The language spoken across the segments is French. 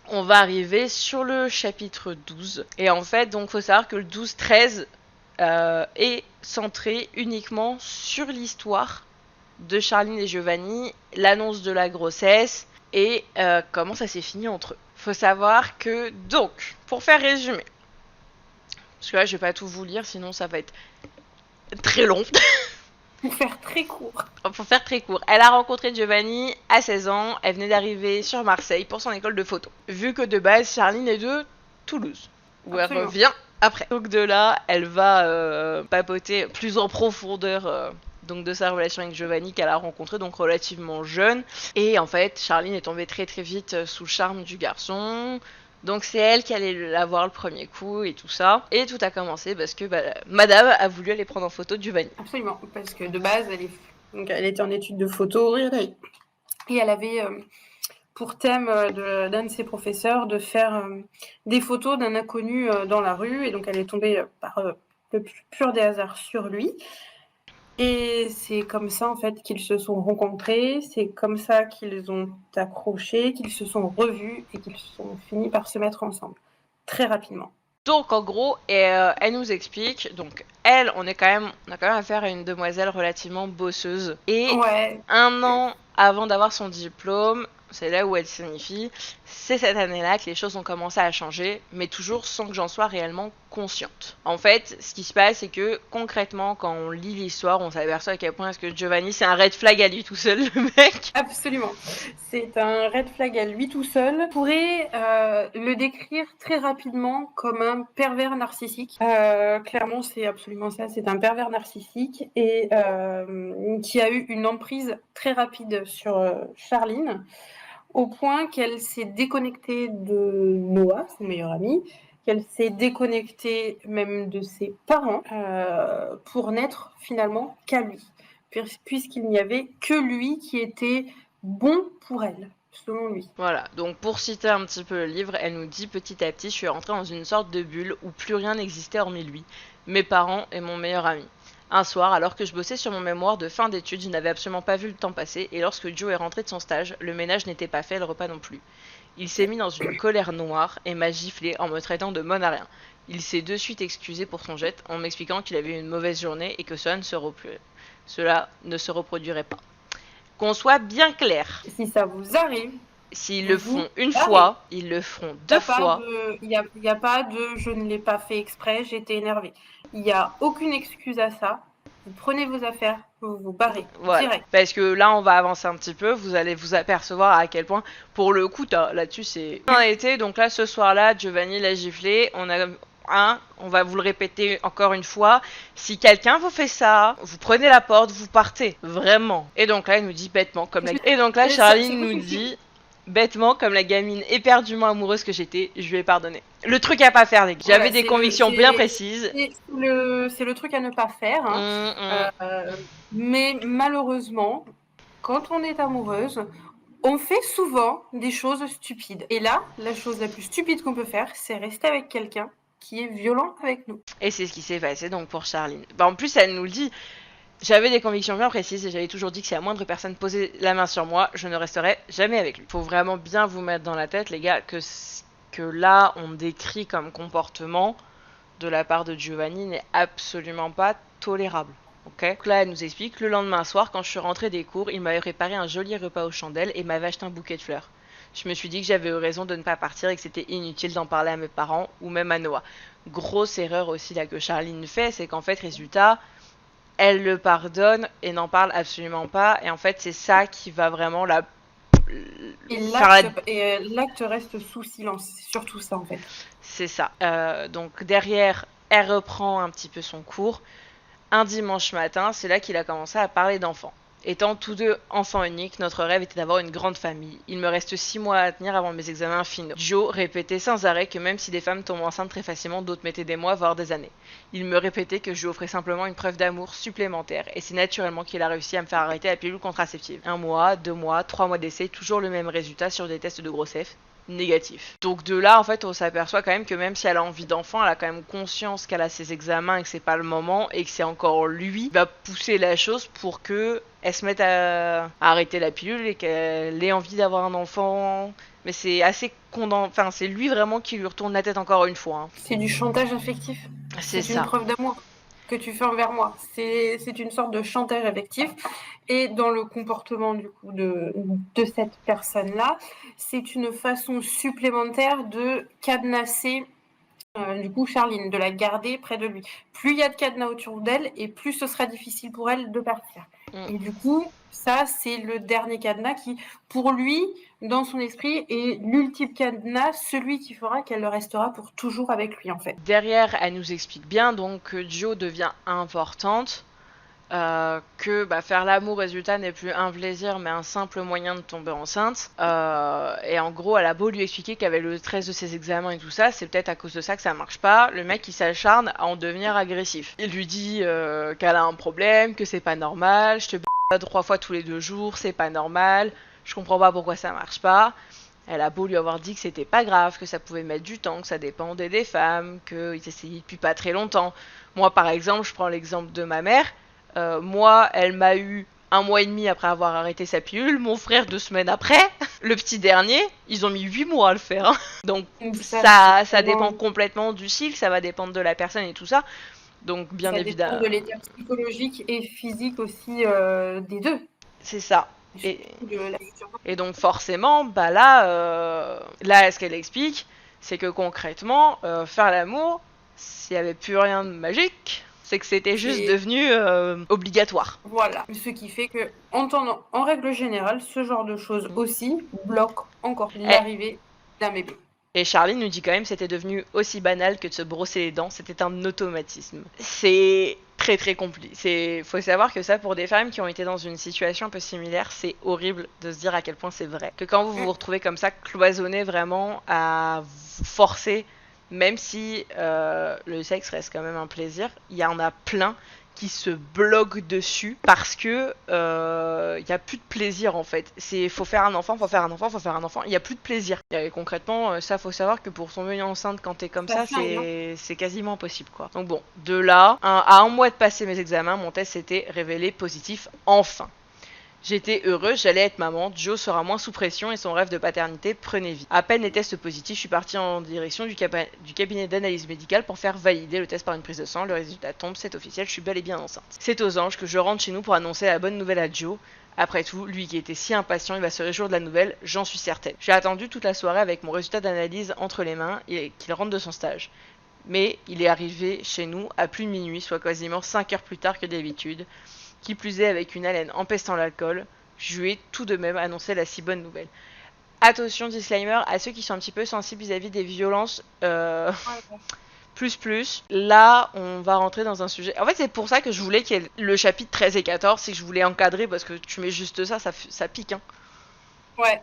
on va arriver sur le chapitre 12. Et en fait, donc faut savoir que le 12-13 est centré uniquement sur l'histoire de Charline et Giovanni, l'annonce de la grossesse et comment ça s'est fini entre eux. Faut savoir que, donc, pour faire résumer, parce que là je vais pas tout vous lire, sinon ça va être très long. Pour faire très court. Pour faire très court, elle a rencontré Giovanni à 16 ans, elle venait d'arriver sur Marseille pour son école de photo. Vu que de base, Charline est de Toulouse, où elle Absolument. revient après. Donc de là, elle va papoter plus en profondeur donc de sa relation avec Giovanni qu'elle a rencontré donc relativement jeune. Et en fait, Charline est tombée très très vite sous le charme du garçon. Donc c'est elle qui allait l'avoir le premier coup et tout ça. Et tout a commencé parce que madame a voulu aller prendre en photo Giovanni. Absolument. Parce que de base, elle était en études de photo et elle avait pour thème d'un de ses professeurs de faire des photos d'un inconnu dans la rue. Et donc elle est tombée par le pur des hasards sur lui. Et c'est comme ça en fait qu'ils se sont rencontrés, c'est comme ça qu'ils ont accroché, qu'ils se sont revus et qu'ils sont finis par se mettre ensemble très rapidement. Donc en gros, elle nous explique, donc elle, on a quand même affaire à une demoiselle relativement bosseuse. Et Ouais, 1 an avant d'avoir son diplôme, c'est là où elle signifie, c'est cette année-là que les choses ont commencé à changer, mais toujours sans que j'en sois réellement consciente. En fait, ce qui se passe, c'est que concrètement, quand on lit l'histoire, on s'aperçoit à quel point est-ce que Giovanni, c'est un red flag à lui tout seul, le mec. absolument. C'est un red flag à lui tout seul. On pourrait le décrire très rapidement comme un pervers narcissique. Clairement, c'est absolument ça. C'est un pervers narcissique et qui a eu une emprise très rapide sur Charline, au point qu'elle s'est déconnectée de Noah, son meilleur ami, qu'elle s'est déconnectée même de ses parents pour n'être finalement qu'à lui, puisqu'il n'y avait que lui qui était bon pour elle, selon lui. Voilà, donc pour citer un petit peu le livre, elle nous dit petit à petit, je suis rentrée dans une sorte de bulle où plus rien n'existait hormis lui, mes parents et mon meilleur ami. Un soir, alors que je bossais sur mon mémoire de fin d'études, je n'avais absolument pas vu le temps passer, et lorsque Joe est rentré de son stage, le ménage n'était pas fait, le repas non plus. Il s'est mis dans une colère noire et m'a giflé en me traitant de bonne à rien. Il s'est de suite excusé pour son jet en m'expliquant qu'il avait eu une mauvaise journée et que cela ne se reproduirait pas. Qu'on soit bien clair, Si ça vous arrive, s'ils le vous font vous une barrez. fois, ils le feront Il n'y deux a pas fois. de, y a pas de je ne l'ai pas fait exprès, j'étais énervée. Il n'y a aucune excuse à ça. Vous prenez vos affaires, vous vous barrez, Voilà. direct. Parce que là, on va avancer un petit peu. Vous allez vous apercevoir à quel point, pour le coup, là-dessus, c'est. On a été, donc là, ce soir-là, Giovanni l'a giflé. On va vous le répéter encore une fois. Si quelqu'un vous fait ça, vous prenez la porte, vous partez. Vraiment. Et donc là, il nous dit bêtement, comme la. Et donc là, Charline nous dit bêtement, comme la gamine éperdument amoureuse que j'étais, je lui ai pardonné. Le truc à pas faire, les gars. J'avais Voilà, des convictions bien précises. c'est le truc à ne pas faire. Hein. Mais malheureusement, quand on est amoureuse, on fait souvent des choses stupides. Et là, la chose la plus stupide qu'on peut faire, c'est rester avec quelqu'un qui est violent avec nous. Et c'est ce qui s'est passé donc pour Charline. En plus, elle nous le dit. J'avais des convictions bien précises et j'avais toujours dit que si la moindre personne posait la main sur moi, je ne resterais jamais avec lui. Faut vraiment bien vous mettre dans la tête, les gars, que là, on décrit comme comportement de la part de Giovanni n'est absolument pas tolérable. Ok. Donc là, elle nous explique, le lendemain soir, quand je suis rentrée des cours, il m'avait préparé un joli repas aux chandelles et m'avait acheté un bouquet de fleurs. Je me suis dit que j'avais eu raison de ne pas partir et que c'était inutile d'en parler à mes parents ou même à Noah. Grosse erreur aussi là que Charline fait, c'est qu'en fait, résultat, elle le pardonne et n'en parle absolument pas. Et en fait, c'est ça qui va vraiment la. Et Faire la. l'acte reste sous silence. C'est surtout ça, en fait. C'est ça. Donc derrière, elle reprend un petit peu son cours. Un dimanche matin, c'est là qu'il a commencé à parler d'enfants. Étant tous deux enfants uniques, notre rêve était d'avoir une grande famille. Il me reste 6 mois à tenir avant mes examens finaux. Joe répétait sans arrêt que même si des femmes tombent enceintes très facilement, d'autres mettaient des mois, voire des années. Il me répétait que je lui offrais simplement une preuve d'amour supplémentaire, et c'est naturellement qu'il a réussi à me faire arrêter la pilule contraceptive. 1 mois, 2 mois, 3 mois d'essai, toujours le même résultat sur des tests de grossesse, négatif. Donc de là, en fait, on s'aperçoit quand même que même si elle a envie d'enfant, elle a quand même conscience qu'elle a ses examens et que c'est pas le moment et que c'est encore lui qui va pousser la chose pour que elle se mette à arrêter la pilule et qu'elle ait envie d'avoir un enfant. Mais c'est assez enfin, c'est lui vraiment qui lui retourne la tête encore une fois. Hein. C'est du chantage affectif. C'est C'est une ça. preuve d'amour que tu fais envers moi. C'est une sorte de chantage affectif. Et dans le comportement du coup de cette personne-là, c'est une façon supplémentaire de cadenasser du coup Charline, de la garder près de lui. Plus il y a de cadenas autour d'elle et plus ce sera difficile pour elle de partir. Et du coup, ça c'est le dernier cadenas qui, pour lui, dans son esprit, est l'ultime cadenas, celui qui fera qu'elle restera pour toujours avec lui en fait. Derrière, elle nous explique bien donc que Jo devient importante. Que faire l'amour résultat n'est plus un plaisir mais un simple moyen de tomber enceinte et en gros elle a beau lui expliquer qu'avec le stress de ses examens et tout ça c'est peut-être à cause de ça que ça marche pas, le mec il s'acharne à en devenir agressif. Il lui dit qu'elle a un problème, que c'est pas normal, je te b*** 3 fois tous les 2 jours, c'est pas normal, je comprends pas pourquoi ça marche pas. Elle a beau lui avoir dit que c'était pas grave, que ça pouvait mettre du temps, que ça dépendait des femmes, qu'ils essayaient depuis pas très longtemps. Moi par exemple, je prends l'exemple de ma mère. Moi, elle m'a eu 1 mois et demi après avoir arrêté sa pilule. Mon frère 2 semaines après. Le petit dernier, ils ont mis 8 mois à le faire. Hein. Donc ça dépend complètement du cycle, ça va dépendre de la personne et tout ça. Donc bien évidemment. Ça dépend de l'état psychologique et physique aussi des deux. C'est ça. Et donc forcément, là, ce qu'elle explique, c'est que concrètement, faire l'amour, s'il n'y avait plus rien de magique, c'est que c'était juste devenu obligatoire. Voilà, ce qui fait que, en règle générale, ce genre de choses aussi bloque encore l'arrivée d'un bébé. Et Charline nous dit quand même que c'était devenu aussi banal que de se brosser les dents, c'était un automatisme. C'est très très compliqué. Faut savoir que ça, pour des femmes qui ont été dans une situation un peu similaire, c'est horrible de se dire à quel point c'est vrai. Que quand vous vous retrouvez comme ça, cloisonné vraiment à vous forcer, même si le sexe reste quand même un plaisir, il y en a plein qui se bloquent dessus parce que y a plus de plaisir en fait. Faut faire un enfant, il y a plus de plaisir. Et concrètement, ça faut savoir que pour tomber enceinte quand t'es comme ça, c'est quasiment impossible quoi. Donc bon, de là, à 1 mois de passer mes examens, mon test s'était révélé positif enfin. J'étais heureuse, j'allais être maman, Jo sera moins sous pression et son rêve de paternité prenait vie. À peine les tests positifs, je suis partie en direction du cabinet d'analyse médicale pour faire valider le test par une prise de sang. Le résultat tombe, c'est officiel, je suis bel et bien enceinte. C'est aux anges que je rentre chez nous pour annoncer la bonne nouvelle à Jo. Après tout, lui qui était si impatient, il va se réjouir de la nouvelle, j'en suis certaine. J'ai attendu toute la soirée avec mon résultat d'analyse entre les mains et qu'il rentre de son stage. Mais il est arrivé chez nous à plus de minuit, soit quasiment 5 heures plus tard que d'habitude. Qui plus est avec une haleine empestant l'alcool, je lui ai tout de même annoncé la si bonne nouvelle. Attention, disclaimer, à ceux qui sont un petit peu sensibles vis-à-vis des violences, plus, là, on va rentrer dans un sujet... En fait, c'est pour ça que je voulais qu'il y ait le chapitre 13 et 14, c'est que je voulais encadrer, parce que tu mets juste ça pique, hein. Ouais,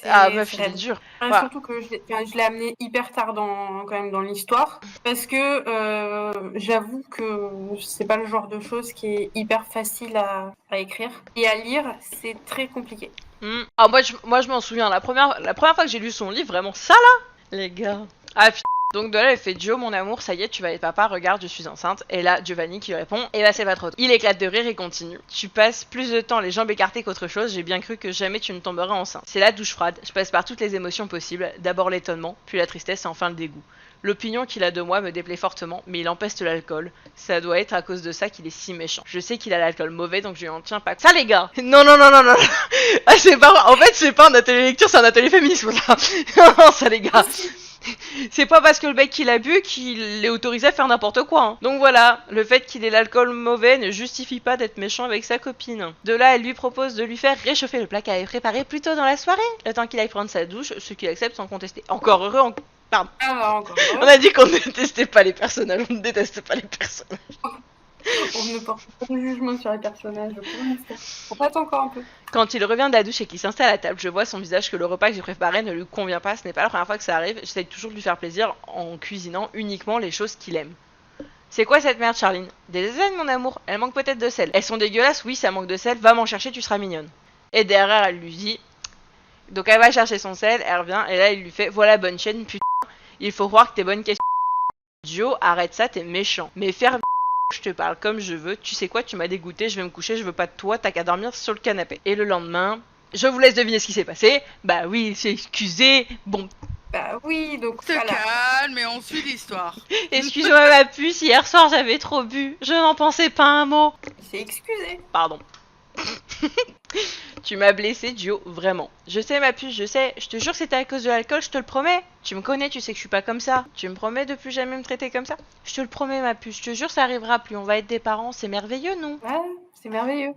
c'est... Ah, meuf, il est dur. Voilà. Surtout que je l'ai amené hyper tard quand même dans l'histoire, parce que j'avoue que c'est pas le genre de chose qui est hyper facile à écrire. Et à lire, c'est très compliqué. Ah, moi, je m'en souviens, la première fois que j'ai lu son livre, vraiment ça, là, les gars. Ah, putain. Donc de là, elle fait Jo, mon amour, ça y est, tu vas être papa, regarde, je suis enceinte. Et là, Giovanni qui lui répond, c'est pas trop tôt. Il éclate de rire et continue. Tu passes plus de temps les jambes écartées qu'autre chose, j'ai bien cru que jamais tu ne tomberais enceinte. C'est la douche froide, je passe par toutes les émotions possibles, d'abord l'étonnement, puis la tristesse et enfin le dégoût. L'opinion qu'il a de moi me déplaît fortement, mais il empeste l'alcool. Ça doit être à cause de ça qu'il est si méchant. Je sais qu'il a l'alcool mauvais, donc je lui en tiens pas. Ça les gars. Non. Ah, c'est pas vrai. En fait, c'est pas un atelier lecture, c'est un atelier féminisme là. Non, ça les gars. C'est pas parce que le mec qu'il a bu qu'il est autorisé à faire n'importe quoi. Hein. Donc voilà, le fait qu'il ait l'alcool mauvais ne justifie pas d'être méchant avec sa copine. De là, elle lui propose de lui faire réchauffer le plat qu'elle avait préparé plus tôt dans la soirée, le temps qu'il aille prendre sa douche, ce qu'il accepte sans contester. Encore heureux, pardon. Encore heureux. On a dit qu'on ne détestait pas les personnages, on ne déteste pas les personnages. On ne porte pas de jugement sur les personnages pour l'instant. On passe encore un peu. Quand il revient de la douche et qu'il s'installe à la table, je vois son visage que le repas que j'ai préparé ne lui convient pas. Ce n'est pas la première fois que ça arrive. J'essaie toujours de lui faire plaisir en cuisinant uniquement les choses qu'il aime. C'est quoi cette merde, Charline? Des ailes, mon amour. Elles manquent peut-être de sel. Elles sont dégueulasses, oui, ça manque de sel. Va m'en chercher, tu seras mignonne. Et derrière, elle lui dit... Donc elle va chercher son sel, elle revient, et là, il lui fait... Voilà, bonne chaîne, putain. Il faut croire que t'es bonne question. Jo, arrête ça, t'es méchant. Mais faire je te parle comme je veux, tu sais quoi, tu m'as dégoûté, je vais me coucher, je veux pas de toi, t'as qu'à dormir sur le canapé. Et le lendemain, je vous laisse deviner ce qui s'est passé. Bah oui, il s'est excusé. Bon, Bah oui, donc Te voilà. calme et on suit l'histoire. excuse-moi ma puce, hier soir j'avais trop bu, je n'en pensais pas un mot. Il s'est excusé. Pardon. Tu m'as blessé, Gio, vraiment. Je sais ma puce, je sais, je te jure que c'était à cause de l'alcool, je te le promets. Tu me connais, tu sais que je suis pas comme ça. Tu me promets de plus jamais me traiter comme ça? Je te le promets ma puce, je te jure ça arrivera plus, on va être des parents, c'est merveilleux non? Ouais, c'est merveilleux.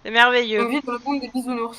C'est merveilleux. On vit dans le monde des bisounours.